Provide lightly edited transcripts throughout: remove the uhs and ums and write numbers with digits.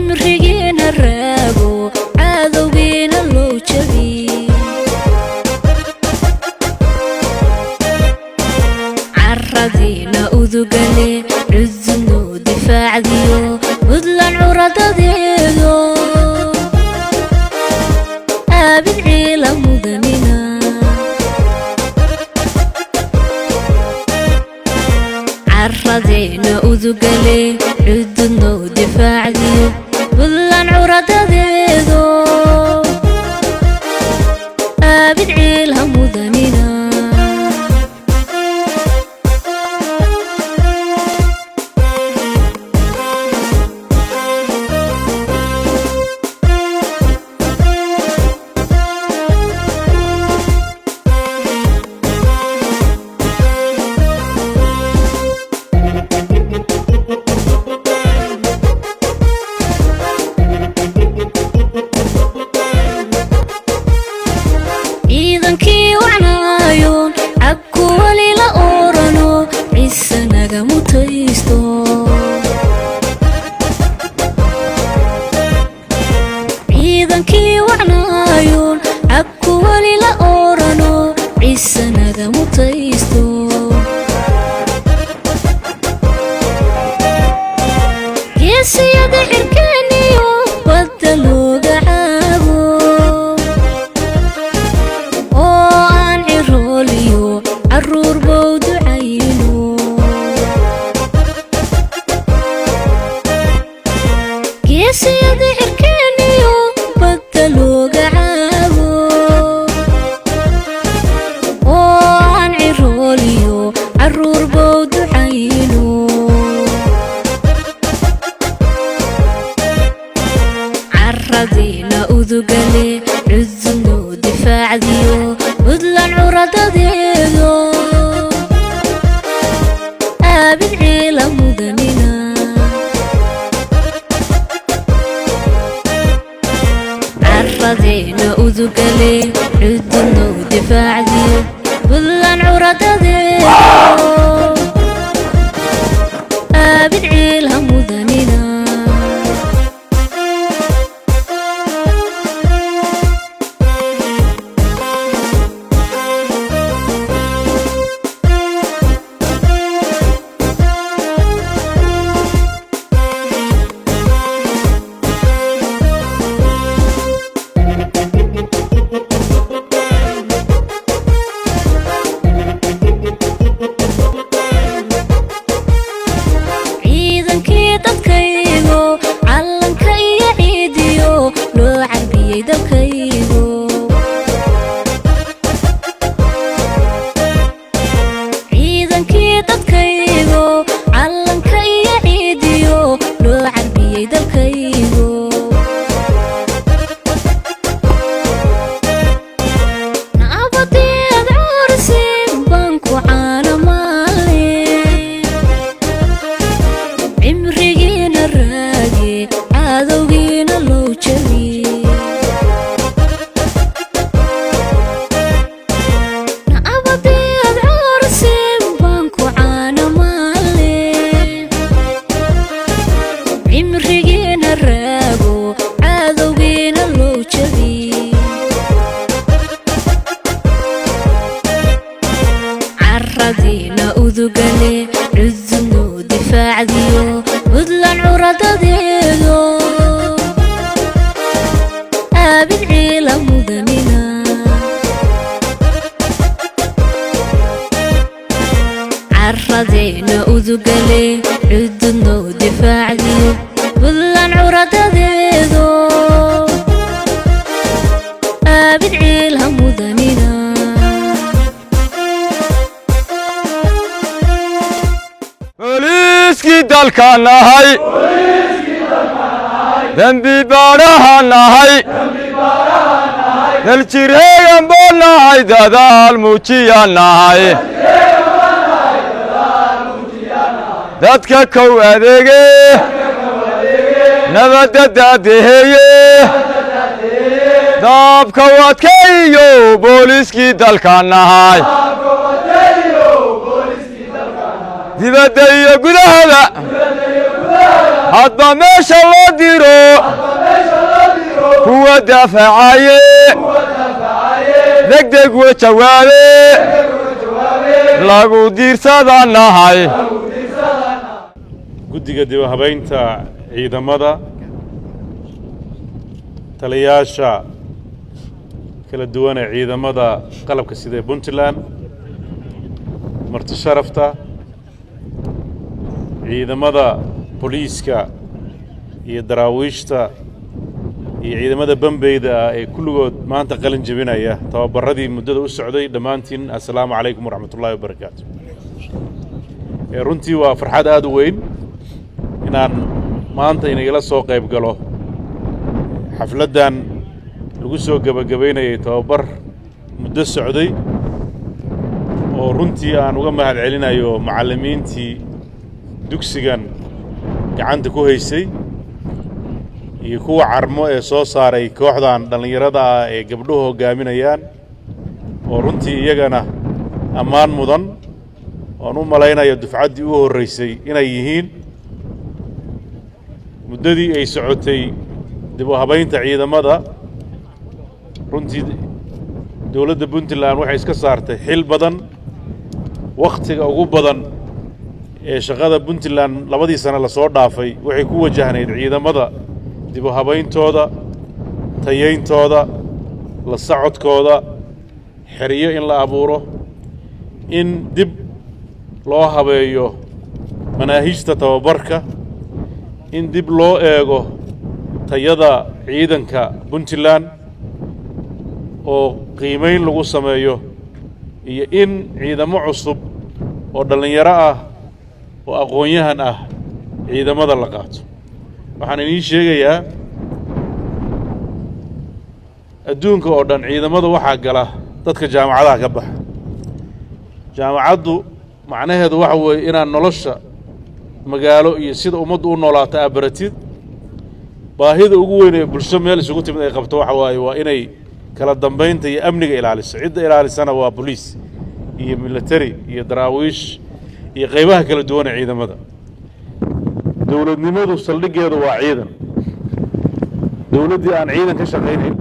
cimrigeena raago cadowgeena loo jabiyo carradeena udugale cudno difaacdiyo budlan curadadeedo aabid ciila mudanina carradeena udugale cudno difaacdiyo budlan curadadeedo aabid ciila mudanina ciidankii wacnaayoon cabku wali la oorano ciise naga mutaysto ciidankii wacnaayoon cabku wali la oorano ciise naga mutaysto geesiyada cirkeeniyo badda looga caago caruur bow ducayno geesiyada cirkeeniyo badda looga caago oo aan cirooliyo caruur bow ducayno carradeena udugale cudno difaacdiyo budlan curadadeedo aabid ciila mudanina carradeena udugale cudno difaacdiyo budlan curadadeedo aabid ciila mudanina ciidankii dadkaygo calanka iyo ciidiyo loo carbiyey dalkaygo ciidankii dadkaygo calanka iyo ciidiyo loo carbiyey dalkaygo naabadeed cursin banku caanamaale cimrigeena raage cadowgeena loo jabiyo naabadeed cursin banku caanamaale cimrigeena raago cadowgeena loo jabiyo carradeena udugale cudno difaacdiyo budlan curadadeedo aabid ciila mudanina carradeena udugale cudno difaacdiyo budlan curadadeedo aabid ciila mudanina booliiskii dalkaan nahay dembi baadhahaan nahay daljireegan baan nahay dadaal muujiyaan nahay dadka kow adeege nabadda daadeheeye daabka wadkayo booliiskii dalkaan nahay dibadda iyo gudahada hadba meesha loo diro daafacaye degdeg wa jawaabe lagu diirsadanahay guddiga dib u habaynta ciidamada taliyaasha kala duwan ee ciidamada qalabka sida Puntland marti sharafta ciidamada booliiska iyo daraawiishta iyo ciidamada bambeyda ee kulligood maanta qalin jabinaya tababaradii muddada u socday dhammaantiin assalaamu calaykum waraxmatullaahi wabarakaatu runtii waa farxad aad u weyn inaan maanta inagala soo qayb galo xafladdan lagu soo gabagabaynayay tababar muddo socday oo runtii aan uga mahad celinayo macallimiintii dugsigan gacanta ku haysay iyo kuwa carmo ee soo saaray kooxdan dhallinyarada ah ee gabdhuhu hogaaminayaan oo runtii iyagana ammaan mudan oon u malaynayo dufcaddii u horraysay inay yihiin muddadii ay socotay dib u habaynta ciidamada runtii dowladda Puntland waxay iska saartay xil badan wakhtiga ugu badan ee shaqada Puntland labadii sano la soo dhaafay waxay ku wajahnayd ciidamada dib u habayntooda tayayntooda la socodkooda xiriyo in la abuuro in dib loo habeeyo manaahijta tababarka in dib loo eego tayada ciidanka Puntland oo qiimeyn lagu sameeyo iyo in ciidamo cusub oo dhalinyaro ah oo aqoon-yahan ah ciidamada la qaato waxaan idin sheegayaa adduunka oo dhan ciidamada waxaa gala dadka jaamacadaha ka baxa jaamacaddu macnaheedu waxa weeye inaan nolosha magaalo iyo sida ummaddu u noolaato aad baratid baahida ugu weyn ee bulsho meel isugu timid ay qabto waxa waaye waa inay kala dambaynta iyo amniga ilaaliso cidda ilaalisana waa boliis iyo military iyo daraawiish iyo qaybaha kala duwan ee ciidamada dowladnimadu saldhiggeedu waa ciidan dowladdii aan ciidan ka shaqaynayn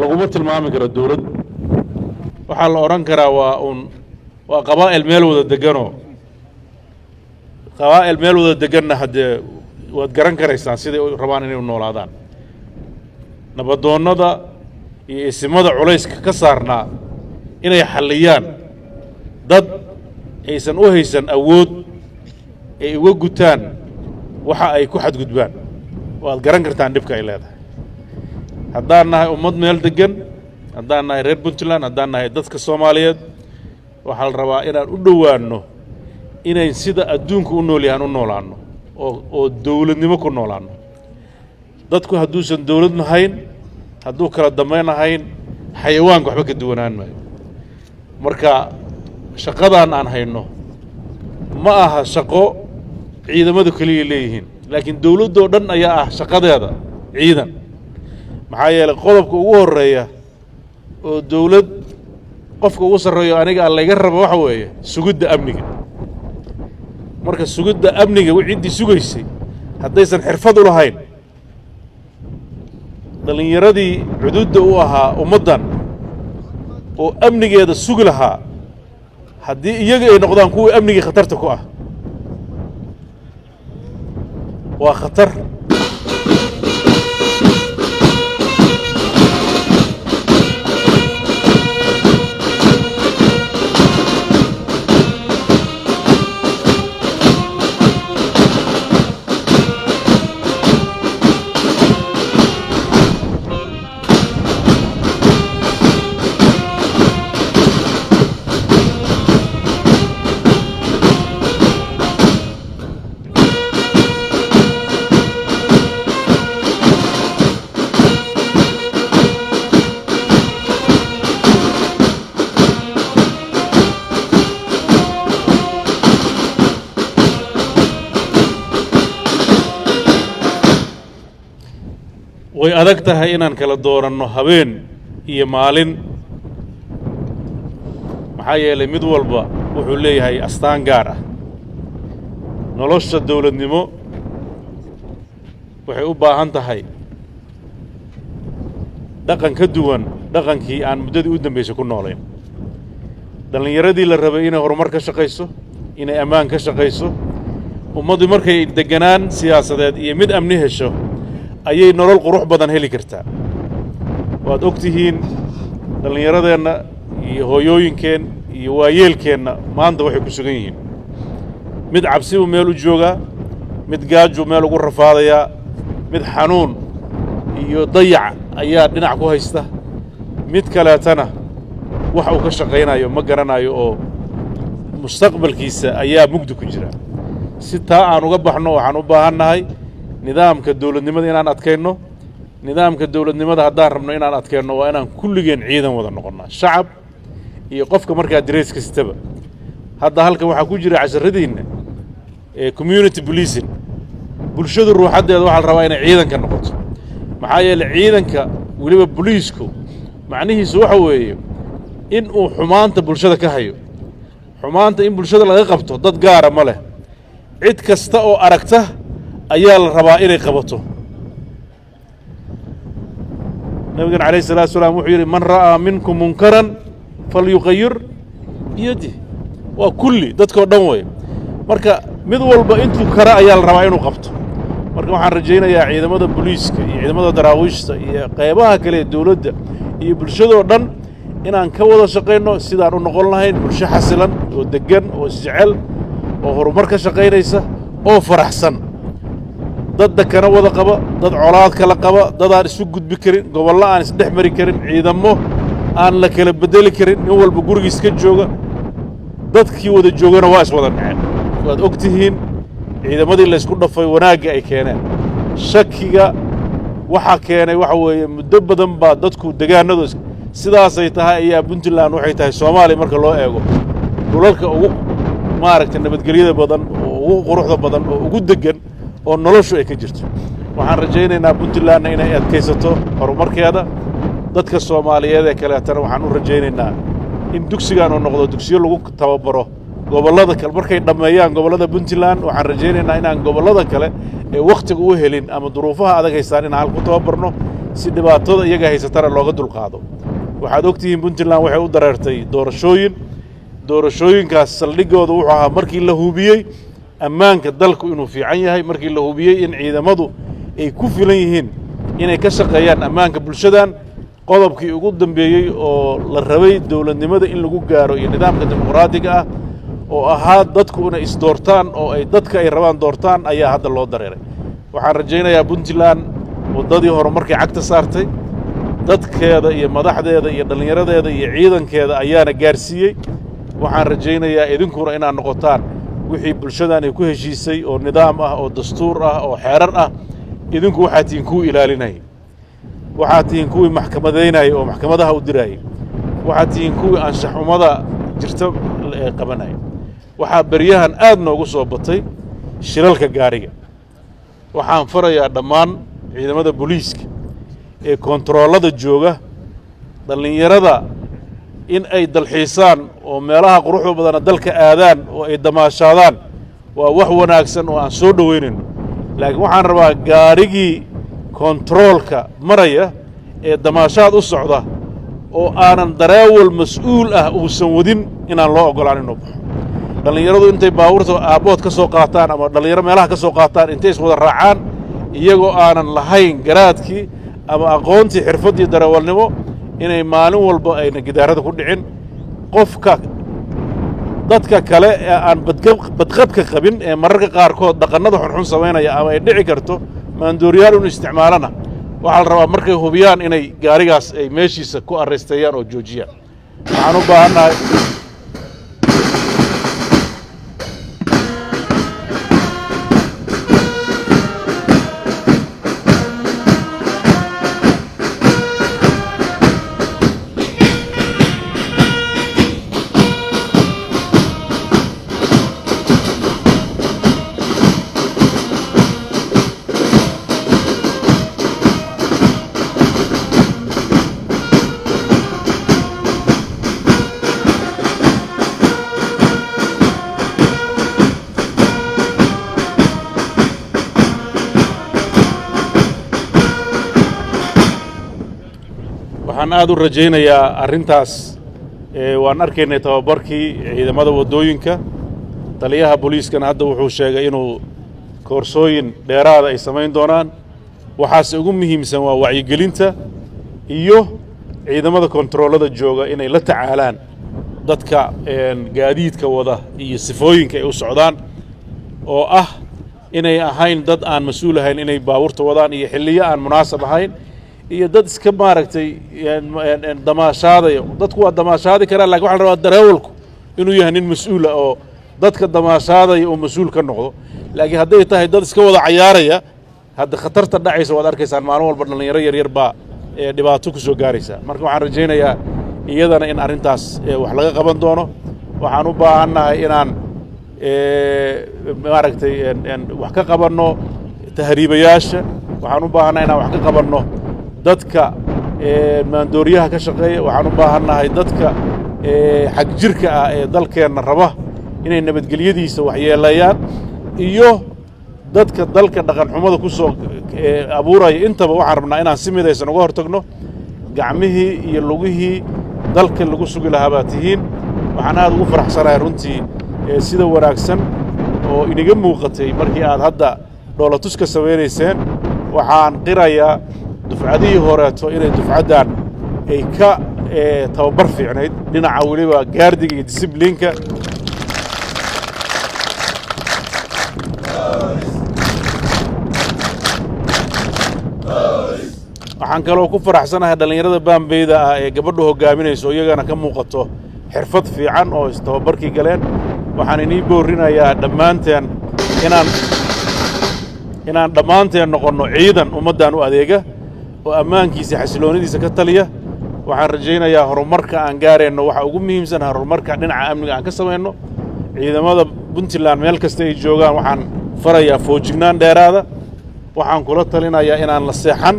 laguma tilmaami karo dowlad waxaa la odhan karaa waa qabaa'il meel wada deganoo qabaa'il meel wada deganna haddee waad garan karaysaan siday rabaan inay u noolaadaan nabadoonnada iyo isimada culayska ka saarnaa inay xalliyaan dad aysan u haysan awood ay uga gutaan waxa ay ku xadgudbaan waad garan kartaan dhibka ay leedahay haddaan nahay ummad meel degan haddaan nahay reer Puntland haddaan nahay dadka Soomaaliyeed waxaa la rabaa inaan u dhowaanno inayn sida adduunka u nool yahaan u noolaanno oo dowladnimo ku noolaanno dadku hadduusan dowlad nahayn hadduu kala dambayn nahayn xayawaanka waxba ka duwanaan maayo marka shaqadan aan hayno ma aha shaqo ciidamadu kaliya leeyihiin laakiin dowladda oo dhan ayaa ah shaqadeeda ciidan maxaa yeelay qodobka ugu horreeya oo dowlad qofka ugu sarreeyo aniga laga rabo waxa weeye sugidda amniga marka sugidda amniga ciddii sugaysay haddaysan xirfad u lahayn dhalinyaradii xuduudda u ahaa ummaddan oo amnigeeda sugi lahaa haddii iyaga ay noqdaan kuwii amnigii khatarta ku ah waa khatar way adag tahay inaan kala dooranno habeen iyo maalin maxaa yeelay mid walba wuxuu leeyahay astaan gaar ah nolosha dawladnimo waxay u baahan tahay dhaqan ka duwan dhaqankii aan muddadii u dambaysay ku noolayn dhallinyaradii la rabay inay horumar ka shaqayso inay ammaan ka shaqayso ummaddu markay deganaan siyaasadeed iyo mid amni hesho ayay nolol qurux badan heli kartaa waad og tihiin dhallinyaradeenna iyo hooyooyinkeen iyo waayeelkeenna maanta waxay ku sugan yihiin mid cabsi buu meel u joogaa mid gaajuu meel ugu rafaadayaa mid xanuun iyo dayac ayaa dhinac ku haysta mid kaleetana wax uu ka shaqaynayo ma garanayo oo mustaqbalkiisa ayaa mugdi ku jira si taa aan uga baxno waxaan u baahannahay nidaamka dawladnimada inaan adkayno nidaamka dawladnimada haddaan rabno inaan adkayno waa inaan kulligeen ciidan wada noqonnaa shacab iyo qofka markaa darees kastaba hadda halkan waxaa ku jira casharadiinna community policing bulshadu ruuxaddeeda waxaa la rabaa inay ciidanka noqoto maxaa yeelay ciidanka weliba boliisku macnihiisu waxa weeye in uu xumaanta bulshada ka hayo xumaanta in bulshada laga qabto dad gaara ma leh cid kasta oo aragta ayaa la rabaa inay qabato nabigan calayhi salaatu wasalaam wuxuu yidhi man ra'aa minkum munkaran falyuqayir biyadih waa kulli dadkoo dhan wey marka mid walba intuu kara ayaa la rabaa inuu qabto marka waxaan rajaynayaa ciidamada booliiska iyo ciidamada daraawiishta iyo qaybaha kale ee dawladda iyo bulshadoo dhan inaan ka wada shaqayno sidaan u noqon lahayn bulsho xasilan oo deggan oo isjecel oo horumar ka shaqaynaysa oo faraxsan dad dakana wada qaba dad colaad kala qaba dad aan isu gudbi karin gobollo aan isdhex mari karin ciidamo aan la kala bedeli karin nin walba gurigiis ka jooga dadkii wada joogana waa iswada dhaceen waad og tihiin ciidamadii laysku dhafay wanaagga ay keeneen shakiga waxaa keenay waxa weeye muddo badan baa dadku degaanadu sidaasay tahay ayaa puntland waxay tahay soomaaliya marka loo eego dhulalka ugu maaragtay nabadgelyada badan oo ugu quruxda badan oo ugu deggan oo noloshu ay ka jirto waxaan rajaynaynaa puntlandna inay adkaysato horumarkeeda dadka soomaaliyeed ee kaleetana waxaan u rajaynaynaa in dugsigaan uu noqdo dugsiyo lagu tababaro gobollada kale markay dhammeeyaan gobollada puntland waxaan rajaynaynaa inaan gobollada kale ee wakhtiga u helin ama duruufaha adag haystaan inaan hal ku tababarno si dhibaatada iyaga haysatana looga dulqaado waxaad og tihiin puntland waxay u dareertay doorashooyinkaas saldhiggooda wuxuu ahaa markii la hubiyey ammaanka dalku inuu fiican yahay markii la hubiyey in ciidamadu ay ku filan yihiin inay ka shaqeeyaan ammaanka bulshadan qodobkii ugu dambeeyey oo la rabay dawladnimada in lagu gaaro iyo nidaamka dimuqraadiga ah oo ahaa dadku inay isdoortaan oo ay dadka ay rabaan doortaan ayaa hadda loo dareeray waxaan rajaynayaa puntland waddadii horumarkay cagta saartay dadkeeda iyo madaxdeeda iyo dhallinyaradeeda iyo ciidankeeda ayaana gaarsiiyey waxaan rajaynayaa idinkuna inaad noqotaan wixii bulshadan ay ku heshiisay oo nidaam ah oo dastuur ah oo xeerar ah idinku waxaad tihiin kuwii ilaalinayay waxaad tihiin kuwii maxkamadaynayay oo maxkamadaha u dirayay waxaad tihiin kuwii anshaxumada jirta qabanayay waxaa beryahan aad noogu soo batay shilalka gaariga waxaan farayaa dhammaan ciidamada booliiska ee kontaroolada jooga dhallinyarada in ay dalxiisaan oo meelaha quruxda badana dalka aadaan oo ay damaashaadaan waa wax wanaagsan oo aan soo dhowaynayno laakiin waxaan rabaa gaarigii kontaroolka maraya ee damaashaad u socda oo aanan dareewal mas'uul ah uusan wadin inaan loo oggolaan inuu baxo dhallinyaradu intay baabuurta aabbood ka soo qaataan ama dhallinyaro meelaha ka soo qaataan intay iswada raacaan iyagoo aanan lahayn garaadkii ama aqoontii xirfaddii dareewalnimo inay maalin walba ayna gidaarada ku dhicin qofka dadka kale ee aan badqabka qabin ee mararka qaarkood dhaqannada xunxun samaynaya ama ay dhici karto maandooriyaal inu isticmaalana waxaa la rabaa markay hubiyaan inay gaarigaas ay meeshiisa ku arraysteeyaan oo joojiyaan waxaan u baahannahay waxaan aad u rajaynayaa arrintaas waan arkaynay tababarkii ciidamada waddooyinka taliyaha booliiskana hadda wuxuu sheegay inuu koorsooyin dheeraada ay samayn doonaan waxaase ugu muhiimsan waa wacyigelinta iyo ciidamada kontaroolada jooga inay la tacaalaan dadka gaadiidka wada iyo sifooyinka ay u socdaan oo ah inay ahayn dad aan mas-uul ahayn inay baabuurta wadaan iyo xilliyo aan munaasab ahayn iyo dad iska maaragtay damaashaadayo dadku waa damaashaadi karaan lakin waxa la rabaa dareewalku inuu yahay nin mas-uula oo dadka damaashaadaya oo mas-uul ka noqdo laakiin hadday tahay dad iska wada cayaaraya hadda khatarta dhacaysa waad arkaysaan maalin walba dhallinyaro yaryar baa dhibaato ku soo gaaraysa marka waxaan rajaynayaa iyadana in arrintaas wax laga qaban doono waxaan u baahannahay inaan maaragtay wax ka qabanno tahriibayaasha waxaan u baahannahay inaan wax ka qabanno dadka maandooriyaha ka shaqeeya waxaan u baahannahay dadka xag jirka ah ee dalkeenna raba inay nabadgelyadiisa waxyeelayaan iyo dadka dalka dhaqan xumada ku soo abuuraya intaba waxaan rabnaa inaan si midaysan uga hortagno gacmihii iyo lugihii dalka lagu sugi lahaa baa tihiin waxaan aad ugu faraxsanahay runtii sida wanaagsan oo inaga muuqatay markii aad hadda dhoolatuska samaynayseen waxaan qirayaa dufcadihii horeeto inay dufcaddan ay ka tababar fiicnayd dhinaca weliba gaardiga iyo disibliinka waxaan kaloo ku faraxsanahay dhallinyarada baambeyda ah ee gabadhu hoggaaminayso iyagana ka muuqato xirfad fiican oo istababarkii galeen waxaan inii boorinayaa dhammaanteen inaan dhammaanteen noqonno ciidan ummaddan u adeega oo ammaankiisa xasiloonidiisa ka taliya waxaan rajaynayaa horumarka aan gaarayno waxa ugu muhiimsan horumarka dhinaca amniga aan ka samayno ciidamada puntland meel kasta ay joogaan waxaan farayaa foojignaan dheeraada waxaan kula talinayaa inaan la seexan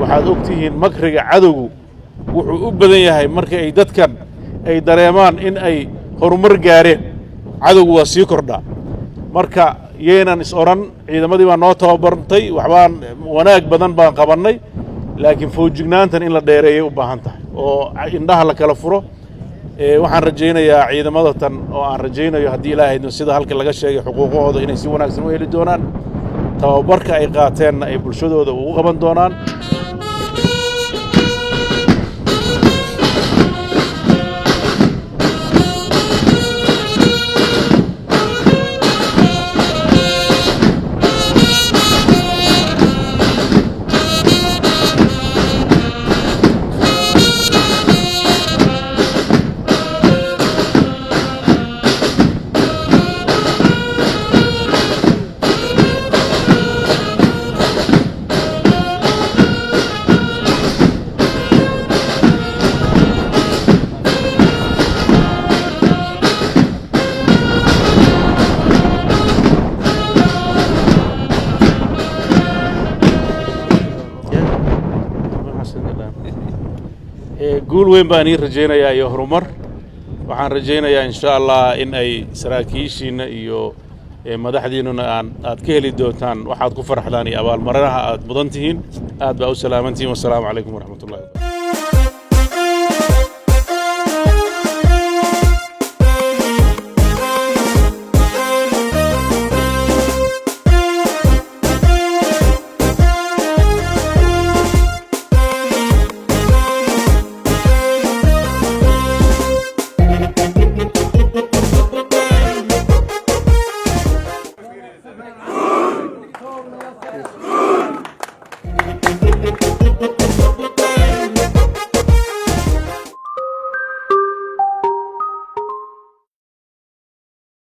waxaad og tihiin makriga cadowgu wuxuu u badan yahay marka ay dadkan ay dareemaan in ay horumar gaareen cadowgu waa sii kordhaa marka yeenan is odhan ciidamadii baa noo tababartay waxbaan wanaag badan baan qabannay laakiin foojignaantan in la dheereeyay u baahan tahay oo indhaha la kala furo waxaan rajaynayaa ciidamada tan oo aan rajaynayo haddii ilaahay sida halka laga sheegay xuquuqahooda inay si wanaagsan u heli doonaan tababarka ay qaateenna ay bulshadooda ugu qaban doonaan guul weyn baan ii rajaynayaa iyo horumar waxaan rajaynayaa insha allah in ay saraakiishiina iyo madaxdiinuna aad ka heli doontaan waxaad ku faraxdaan iyo abaalmarinaha aad mudan tihiin aad baa u salaamantihiin wassalaamu calaykum waraxmatullahi